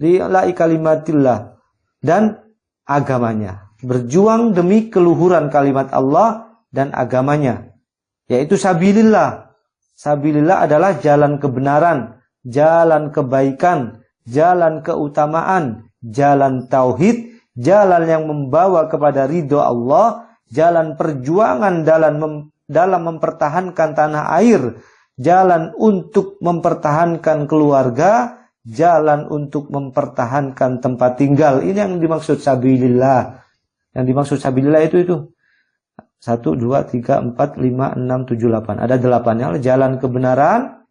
lillahi kalimatillah, dan agamanya. Berjuang demi keluhuran kalimat Allah dan agamanya, yaitu sabilillah. Sabilillah adalah jalan kebenaran, jalan kebaikan, jalan keutamaan, jalan tauhid, jalan yang membawa kepada ridho Allah, jalan perjuangan dalam mempertahankan tanah air, jalan untuk mempertahankan keluarga, jalan untuk mempertahankan tempat tinggal. Ini yang dimaksud sabilillah. Yang dimaksud sabilillah itu 1, 2, 3, 4, 5, 6, 7, 8. Ada 8-nya, jalan kebenaran.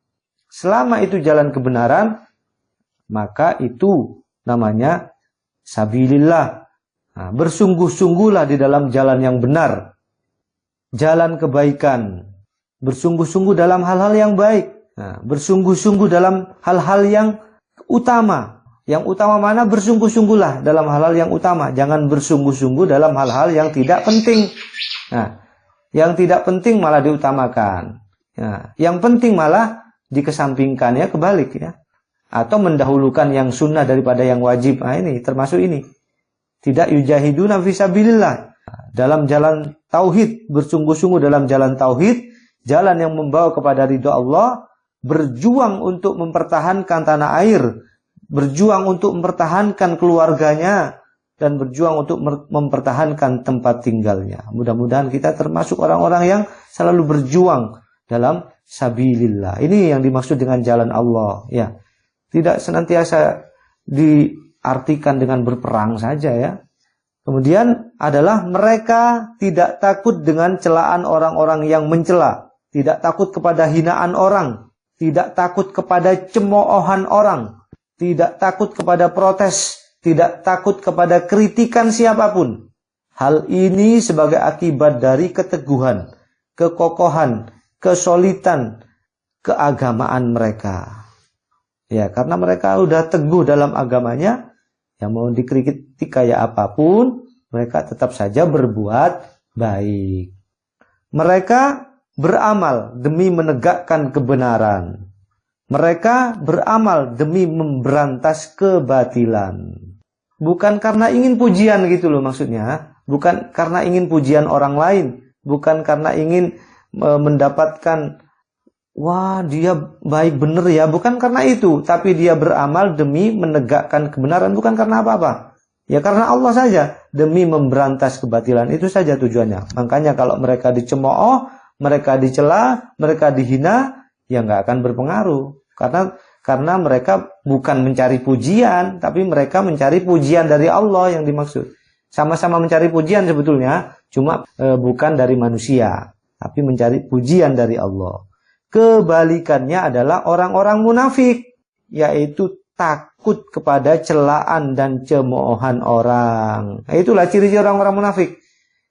Selama itu jalan kebenaran, maka itu namanya sabilillah. Nah, bersungguh-sungguhlah di dalam jalan yang benar. Jalan kebaikan. Bersungguh-sungguh dalam hal-hal yang baik. Nah, bersungguh-sungguh dalam hal-hal yang utama. Yang utama mana? Bersungguh-sungguhlah dalam hal-hal yang utama. Jangan bersungguh-sungguh dalam hal-hal yang tidak penting. Nah, yang tidak penting malah diutamakan. Nah, yang penting malah dikesampingkan, ya, kebalik ya. Atau mendahulukan yang sunnah daripada yang wajib. Nah, ini termasuk ini. Tidak yujahiduna fisabilillah. Dalam jalan tauhid, bersungguh-sungguh dalam jalan tauhid, jalan yang membawa kepada ridho Allah, berjuang untuk mempertahankan tanah air, berjuang untuk mempertahankan keluarganya, dan berjuang untuk mempertahankan tempat tinggalnya. Mudah-mudahan kita termasuk orang-orang yang selalu berjuang dalam sabilillah. Ini yang dimaksud dengan jalan Allah, ya. Tidak senantiasa diartikan dengan berperang saja, ya. Kemudian adalah mereka tidak takut dengan celaan orang-orang yang mencela, tidak takut kepada hinaan orang, tidak takut kepada cemoohan orang, tidak takut kepada protes, tidak takut kepada kritikan siapapun. Hal ini sebagai akibat dari keteguhan, kekokohan, kesolidan keagamaan mereka. Ya, karena mereka sudah teguh dalam agamanya, yang mau dikritik kayak apapun, mereka tetap saja berbuat baik. Mereka beramal demi menegakkan kebenaran. Mereka beramal demi memberantas kebatilan. Bukan karena ingin pujian gitu loh maksudnya. Bukan karena ingin pujian orang lain. Bukan karena ingin mendapatkan, wah dia baik bener ya. Bukan karena itu. Tapi dia beramal demi menegakkan kebenaran. Bukan karena apa-apa. Ya karena Allah saja. Demi memberantas kebatilan. Itu saja tujuannya. Makanya kalau mereka dicemooh, mereka dicela, mereka dihina, ya nggak akan berpengaruh. Karena mereka bukan mencari pujian, tapi mereka mencari pujian dari Allah yang dimaksud. Sama-sama mencari pujian sebetulnya, cuma bukan dari manusia, tapi mencari pujian dari Allah. Kebalikannya adalah orang-orang munafik, yaitu takut kepada celaan dan cemoohan orang. Nah, itulah ciri-ciri orang-orang munafik.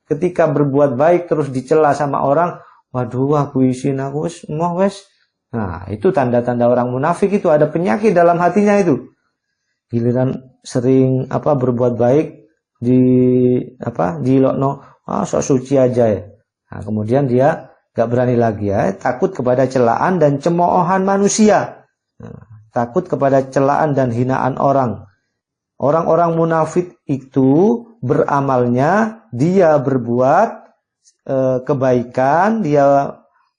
Ketika berbuat baik terus dicela sama orang, waduh aku isin aku wes. Nah, itu tanda-tanda orang munafik, itu ada penyakit dalam hatinya itu. Giliran sering berbuat baik dilokno, sok suci aja ya. Nah, kemudian dia gak berani lagi ya, takut kepada celaan dan cemoohan manusia. Nah, takut kepada celaan dan hinaan orang. Orang-orang munafik itu beramalnya, dia berbuat kebaikan,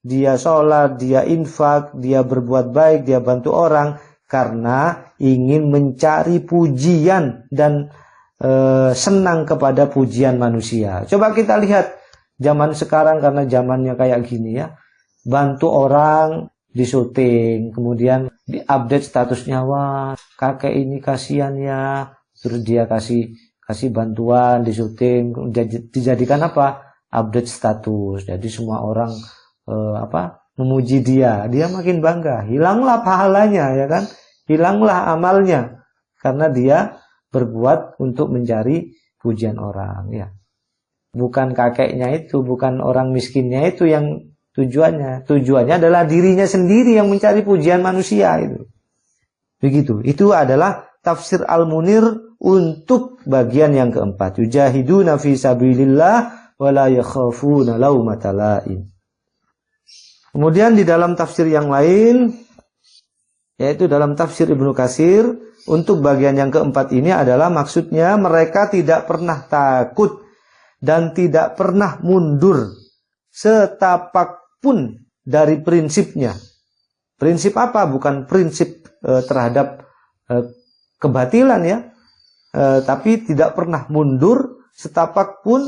dia sholat, dia infak, dia berbuat baik, dia bantu orang karena ingin mencari pujian dan senang kepada pujian manusia. Coba kita lihat zaman sekarang, karena zamannya kayak gini ya, bantu orang di syuting, kemudian diupdate statusnya, wah kakek ini kasihan ya, terus dia kasih bantuan di syuting, dijadikan apa? Update status. Jadi semua orang memuji dia makin bangga. Hilanglah pahalanya, ya kan? Hilanglah amalnya karena dia berbuat untuk mencari pujian orang, ya. Bukan kakeknya itu, bukan orang miskinnya itu yang tujuannya. Tujuannya adalah dirinya sendiri yang mencari pujian manusia itu. Begitu. Itu adalah tafsir Al-Munir untuk bagian yang keempat. Yujahiduna fi sabilillah wa la yakhafuna laumata laim. Kemudian di dalam tafsir yang lain, yaitu dalam tafsir Ibnu Katsir, untuk bagian yang keempat ini adalah maksudnya mereka tidak pernah takut dan tidak pernah mundur setapak pun dari prinsipnya. Prinsip apa? Bukan prinsip terhadap kebatilan, ya, tapi tidak pernah mundur setapak pun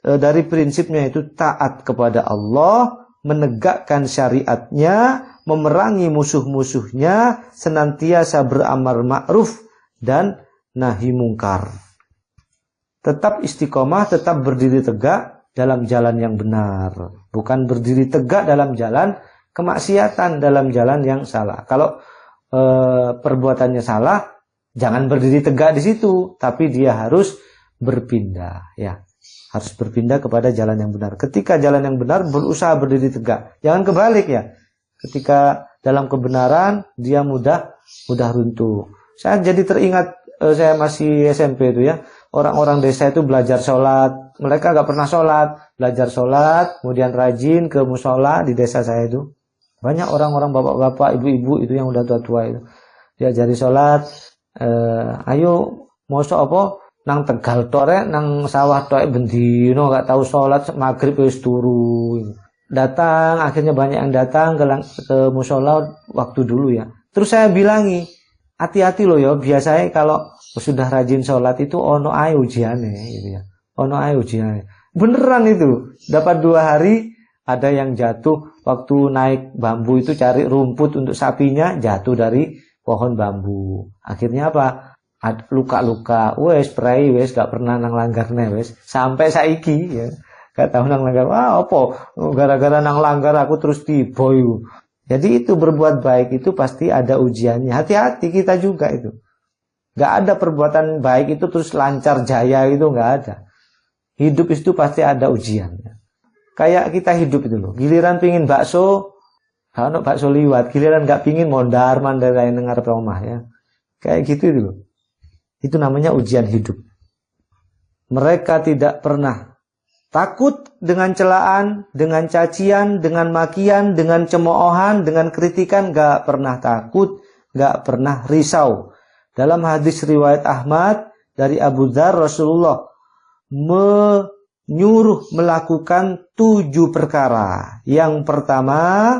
dari prinsipnya, itu taat kepada Allah, menegakkan syariatnya, memerangi musuh-musuhnya, senantiasa beramar ma'ruf dan nahi mungkar. Tetap istiqomah, tetap berdiri tegak dalam jalan yang benar. Bukan berdiri tegak dalam jalan kemaksiatan, dalam jalan yang salah. Kalau perbuatannya salah, jangan berdiri tegak di situ, tapi dia harus berpindah, ya. Harus berpindah kepada jalan yang benar. Ketika jalan yang benar, berusaha berdiri tegak. Jangan kebalik, ya. Ketika dalam kebenaran, dia mudah runtuh. Saya jadi teringat, saya masih SMP itu, ya. Orang-orang desa itu belajar sholat. Mereka gak pernah sholat. Belajar sholat, kemudian rajin ke musola di desa saya itu. Banyak orang-orang bapak-bapak, ibu-ibu itu yang udah tua-tua itu. Diajari sholat. Ayo, mosok apa? Nang Tegal tore, nang sawah tore bendino, gak tahu sholat, maghrib wis turu. Datang, akhirnya banyak yang datang ke musola waktu dulu, ya. Terus saya bilangi, hati-hati loh ya, biasanya kalau sudah rajin sholat itu ono ae ujiannya, gitu ya. Ono ae ujiannya. Beneran itu, dapat 2 hari ada yang jatuh waktu naik bambu itu cari rumput untuk sapinya, jatuh dari pohon bambu. Akhirnya apa? Luka-luka, wes prai wes gak pernah nang langgarne wes sampai saiki, ya. Gak tahu nang langgar. Wah, apa? Gara-gara nang langgar aku terus tiba itu. Jadi itu berbuat baik itu pasti ada ujiannya. Hati-hati kita juga itu. Gak ada perbuatan baik itu terus lancar jaya itu, gak ada. Hidup itu pasti ada ujiannya. Kayak kita hidup itu loh. Giliran pingin bakso, kalau bakso liwat. Giliran gak pingin mondar mandir lain ngarep omah, ya. Kayak gitu itu loh. Itu namanya ujian hidup. Mereka tidak pernah takut dengan celaan, dengan cacian, dengan makian, dengan cemoohan, dengan kritikan. Gak pernah takut, gak pernah risau. Dalam hadis riwayat Ahmad dari Abu Dzar, Rasulullah menyuruh melakukan 7 perkara. Yang pertama,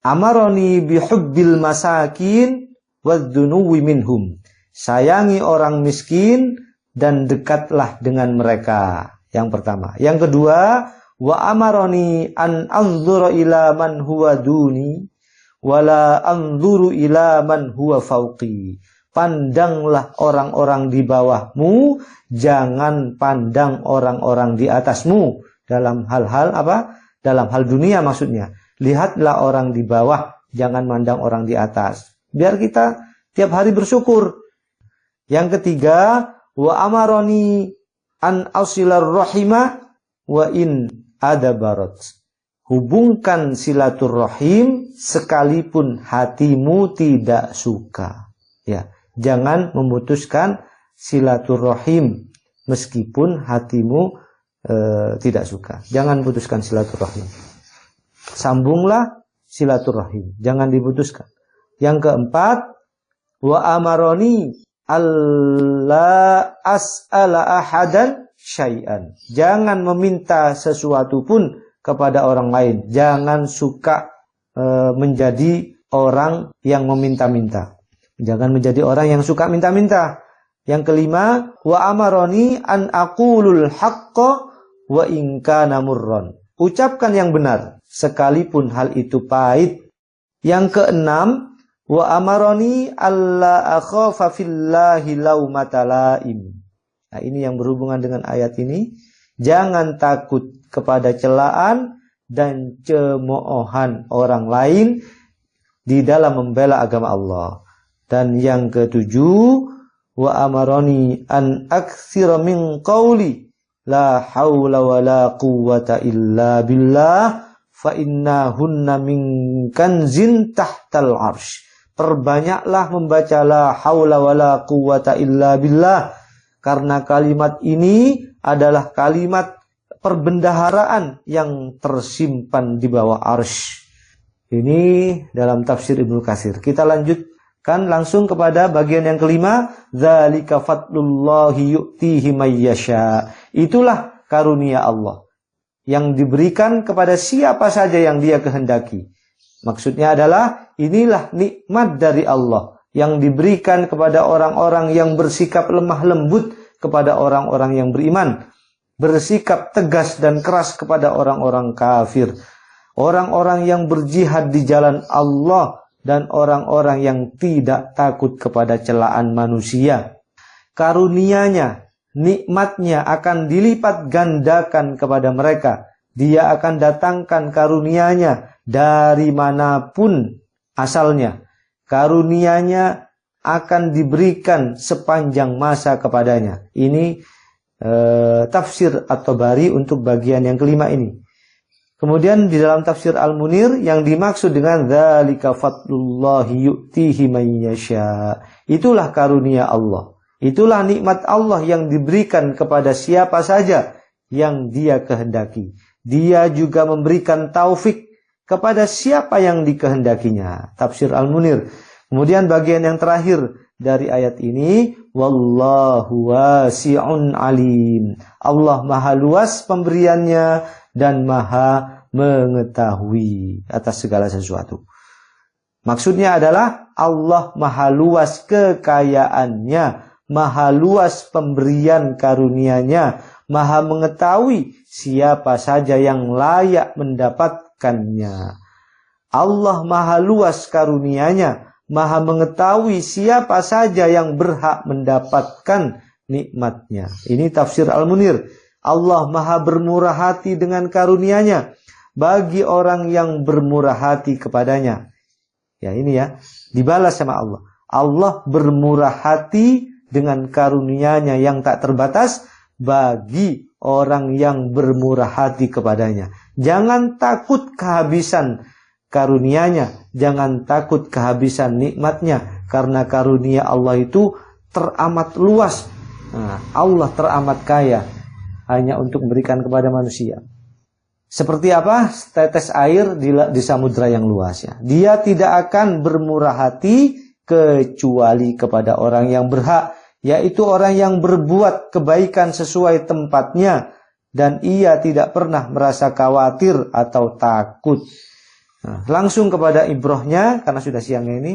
amaroni bihubbil masakin wadzunuwi minhum. Sayangi orang miskin dan dekatlah dengan mereka. Yang pertama. Yang kedua, wa amaroni an anzura ila man huwa duni wala anzuru ila man huwa fauqi. Pandanglah orang-orang di bawahmu, jangan pandang orang-orang di atasmu. Dalam hal-hal apa? Dalam hal dunia maksudnya. Lihatlah orang di bawah, jangan mandang orang di atas. Biar kita tiap hari bersyukur. Yang ketiga, wa amaroni an asilar rahima wa in adabarat. Hubungkan silaturrahim sekalipun hatimu tidak suka. Ya, jangan memutuskan silaturrahim meskipun hatimu tidak suka. Jangan putuskan silaturrahim. Sambunglah silaturrahim, jangan diputuskan. Yang keempat, wa amaroni alla as'ala ahadan syai'an. Jangan meminta sesuatu pun kepada orang lain. Jangan suka menjadi orang yang meminta-minta. Jangan menjadi orang yang suka minta-minta. Yang kelima, wa amaroni an aqulul haqqa wa in kana murran. Ucapkan yang benar sekalipun hal itu pahit Yang keenam, wa amaroni alla akhafa fillahi laumata laim. Nah, ini yang berhubungan dengan ayat ini. Jangan takut kepada celaan dan cemoohan orang lain di dalam membela agama Allah. Dan yang ketujuh, wa amaroni an aktsira min qawli la haula wa la quwwata illa billah fa innahunna min kanzin tahtal arsy. Perbanyaklah membaca la haula wa la quwwata illa billah, karena kalimat ini adalah kalimat perbendaharaan yang tersimpan di bawah arsy. Ini dalam tafsir Ibnu Katsir. Kita lanjutkan langsung kepada bagian yang kelima, dzalika fadlullahi yu'tihi may yasha. Itulah karunia Allah yang diberikan kepada siapa saja yang Dia kehendaki. Maksudnya adalah inilah nikmat dari Allah yang diberikan kepada orang-orang yang bersikap lemah lembut kepada orang-orang yang beriman, bersikap tegas dan keras kepada orang-orang kafir, orang-orang yang berjihad di jalan Allah, dan orang-orang yang tidak takut kepada celaan manusia. Karunia-Nya, nikmat-Nya akan dilipat gandakan kepada mereka. Dia akan datangkan karunia-Nya dari manapun asalnya. Karunia-Nya akan diberikan sepanjang masa kepadanya. Ini tafsir At-Tabari untuk bagian yang kelima ini. Kemudian di dalam tafsir Al-Munir yang dimaksud dengan dzalika fadlullahi yu'tihi may yasha. Itulah karunia Allah. Itulah nikmat Allah yang diberikan kepada siapa saja yang Dia kehendaki. Dia juga memberikan taufik kepada siapa yang dikehendakinya. Tafsir Al-Munir. Kemudian bagian yang terakhir dari ayat ini, wallahu wasi'un alim. Allah maha luas pemberiannya dan maha mengetahui atas segala sesuatu. Maksudnya adalah Allah maha luas kekayaannya, maha luas pemberian karunia-Nya, maha mengetahui siapa saja yang layak mendapatkannya. Allah maha luas karunia-Nya, maha mengetahui siapa saja yang berhak mendapatkan nikmat-Nya. Ini tafsir Al-Munir. Allah maha bermurah hati dengan karunia-Nya bagi orang yang bermurah hati kepadanya. Ya, ini ya, dibalas sama Allah. Allah bermurah hati dengan karunia-Nya yang tak terbatas bagi orang yang bermurah hati kepadanya. Jangan takut kehabisan karunia-Nya, jangan takut kehabisan nikmat-Nya, karena karunia Allah itu teramat luas. Nah, Allah teramat kaya hanya untuk memberikan kepada manusia. Seperti apa? Tetes air di samudra yang luas ya. Dia tidak akan bermurah hati kecuali kepada orang yang berhak, yaitu orang yang berbuat kebaikan sesuai tempatnya, dan ia tidak pernah merasa khawatir atau takut. Nah, langsung kepada ibrohnya, karena sudah siangnya ini,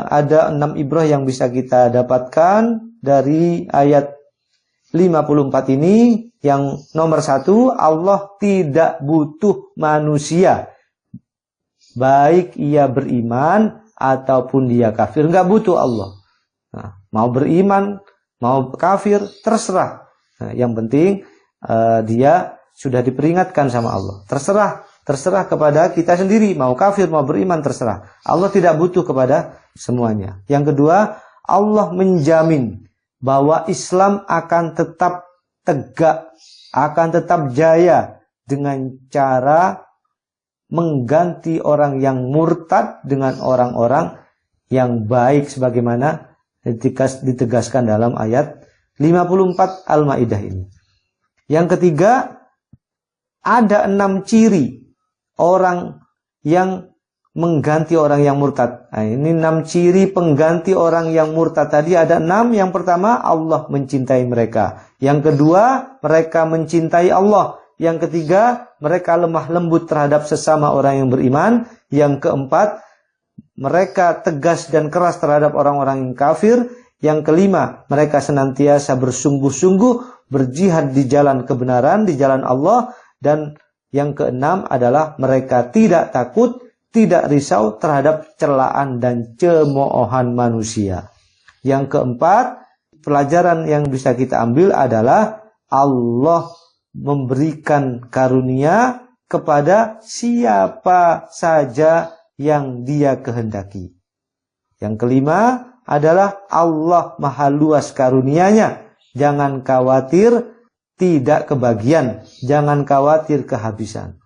ada 6 ibroh yang bisa kita dapatkan dari ayat 54 ini. Yang nomor 1, Allah tidak butuh manusia, baik ia beriman ataupun dia kafir, nggak butuh Allah. Nah, mau beriman, mau kafir, terserah. Nah, yang penting dia sudah diperingatkan sama Allah. Terserah kepada kita sendiri, mau kafir, mau beriman, terserah. Allah tidak butuh kepada semuanya. Yang kedua, Allah menjamin bahwa Islam akan tetap tegak, akan tetap jaya dengan cara mengganti orang yang murtad dengan orang-orang yang baik, sebagaimana ditegaskan dalam ayat 54 Al-Maidah ini. Yang ketiga, ada 6 ciri orang yang mengganti orang yang murtad. Nah, ini 6 ciri pengganti orang yang murtad tadi ada 6. Yang pertama, Allah mencintai mereka. Yang kedua, mereka mencintai Allah. Yang ketiga, mereka lemah lembut terhadap sesama orang yang beriman. Yang keempat, mereka tegas dan keras terhadap orang-orang yang kafir. Yang kelima, mereka senantiasa bersungguh-sungguh berjihad di jalan kebenaran, di jalan Allah. Dan yang keenam adalah mereka tidak takut tidak risau terhadap celaan dan cemoohan manusia. Yang keempat, pelajaran yang bisa kita ambil adalah Allah memberikan karunia kepada siapa saja yang Dia kehendaki. Yang kelima adalah Allah maha luas karunia-Nya. Jangan khawatir tidak kebagian, jangan khawatir kehabisan.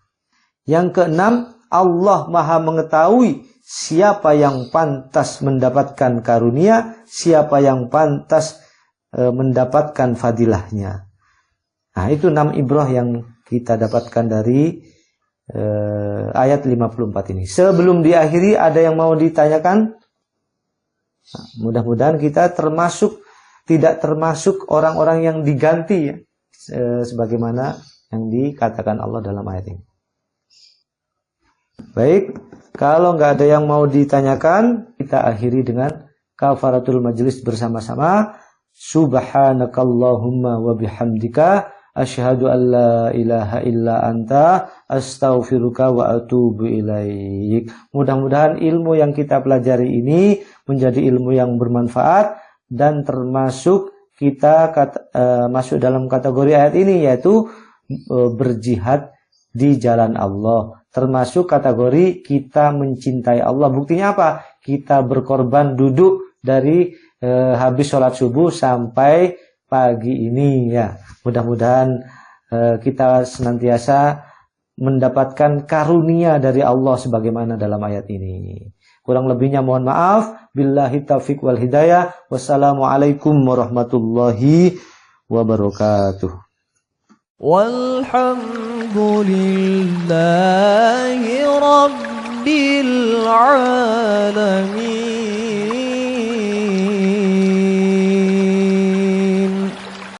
Yang keenam, Allah maha mengetahui siapa yang pantas mendapatkan karunia, siapa yang pantas mendapatkan fadilahnya. Nah, itu 6 ibrah yang kita dapatkan dari ayat 54 ini. Sebelum diakhiri, ada yang mau ditanyakan? Nah, mudah-mudahan kita tidak termasuk orang-orang yang diganti ya, sebagaimana yang dikatakan Allah dalam ayat ini. Baik, kalau nggak ada yang mau ditanyakan, kita akhiri dengan kafaratul majlis bersama-sama. Subhanakallahumma wa bihamdika asyhadu an la ilaha illa anta astaghfiruka wa atubu ilaik. Mudah-mudahan ilmu yang kita pelajari ini menjadi ilmu yang bermanfaat dan termasuk kita masuk dalam kategori ayat ini, yaitu berjihad di jalan Allah. Termasuk kategori kita mencintai Allah. Buktinya apa? Kita berkorban duduk dari habis sholat subuh sampai pagi ini ya. Mudah-mudahan kita senantiasa mendapatkan karunia dari Allah sebagaimana dalam ayat ini. Kurang lebihnya mohon maaf. Billahi taufiq wal hidayah. Wassalamualaikum warahmatullahi wabarakatuh. Walhamdulillahi rabbil alamin.